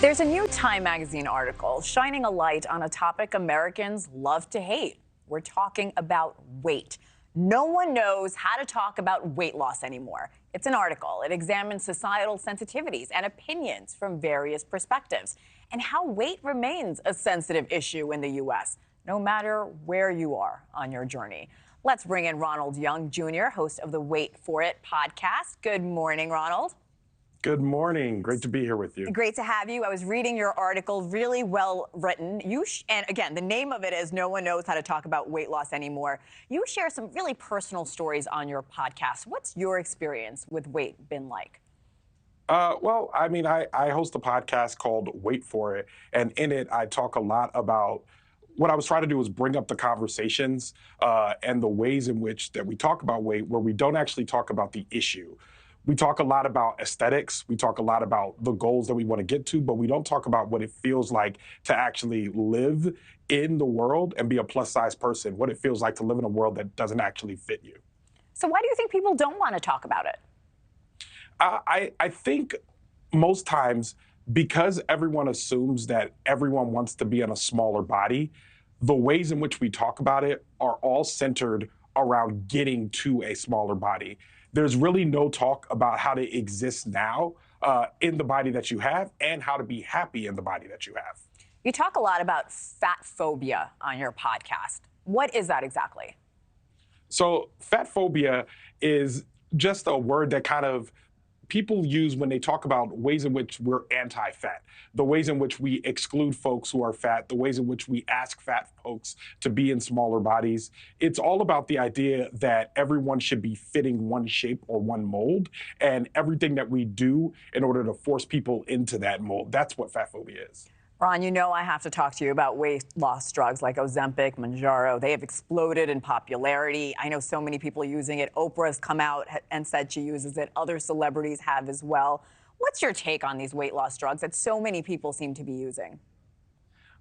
There's a new Time magazine article shining a light on a topic Americans love to hate. We're talking about weight. No one knows how to talk about weight loss anymore. It's an article. It examines societal sensitivities and opinions from various perspectives and how weight remains a sensitive issue in the U.S., no matter where you are on your journey. Let's bring in Ronald Young Jr., host of the Wait For It podcast. Good morning, Ronald. Good morning. Great to be here with you. Great to have you. I was reading your article, really well written. And again, the name of it is No One Knows How to Talk About Weight Loss Anymore. You share some really personal stories on your podcast. What's your experience with weight been like? Well, I mean, I host a podcast called Wait For It, and in it, I talk a lot about what I was trying to do is bring up the conversations and the ways in which that we talk about weight where we don't actually talk about the issue. We talk a lot about aesthetics. We talk a lot about the goals that we want to get to, but we don't talk about what it feels like to actually live in the world and be a plus-size person, what it feels like to live in a world that doesn't actually fit you. So why do you think people don't want to talk about it? I think most times because everyone assumes that everyone wants to be in a smaller body, the ways in which we talk about it are all centered around getting to a smaller body. There's really no talk about how to exist now in the body that you have and how to be happy in the body that you have. You talk a lot about fat phobia on your podcast. What is that exactly? So fat phobia is just a word that kind of people use when they talk about ways in which we're anti-fat, the ways in which we exclude folks who are fat, the ways in which we ask fat folks to be in smaller bodies. It's all about the idea that everyone should be fitting one shape or one mold, and everything that we do in order to force people into that mold. That's what fat phobia is. Ron, you know I have to talk to you about weight loss drugs like Ozempic, Mounjaro. They have exploded in popularity. I know so many people using it. Oprah's come out and said she uses it. Other celebrities have as well. What's your take on these weight loss drugs that so many people seem to be using?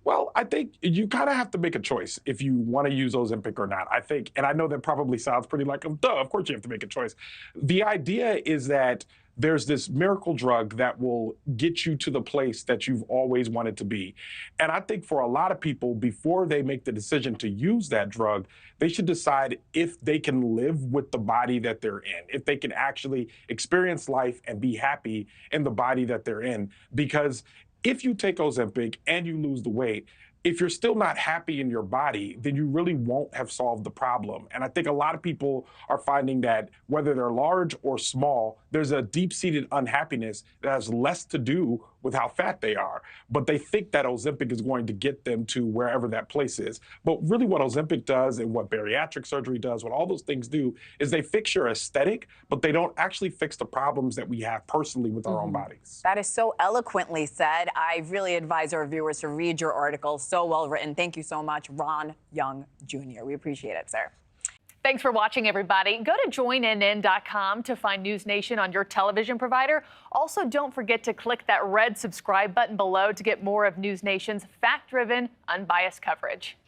Well, I think you kind of have to make a choice if you want to use Ozempic or not. I think, and I know that probably sounds pretty like, duh, of course you have to make a choice. The idea is that there's this miracle drug that will get you to the place that you've always wanted to be. And I think for a lot of people, before they make the decision to use that drug, they should decide if they can live with the body that they're in, if they can actually experience life and be happy in the body that they're in. Because if you take Ozempic and you lose the weight, if you're still not happy in your body, then you really won't have solved the problem. And I think a lot of people are finding that whether they're large or small, there's a deep-seated unhappiness that has less to do with how fat they are. But they think that Ozempic is going to get them to wherever that place is. But really what Ozempic does and what bariatric surgery does, what all those things do, is they fix your aesthetic, but they don't actually fix the problems that we have personally with our own bodies. That is so eloquently said. I really advise our viewers to read your article. So well written. Thank you so much, Ron Young Jr. We appreciate it, sir. Thanks for watching, everybody. Go to joinnn.com to find NewsNation on your television provider. Also, don't forget to click that red subscribe button below to get more of NewsNation's fact-driven, unbiased coverage.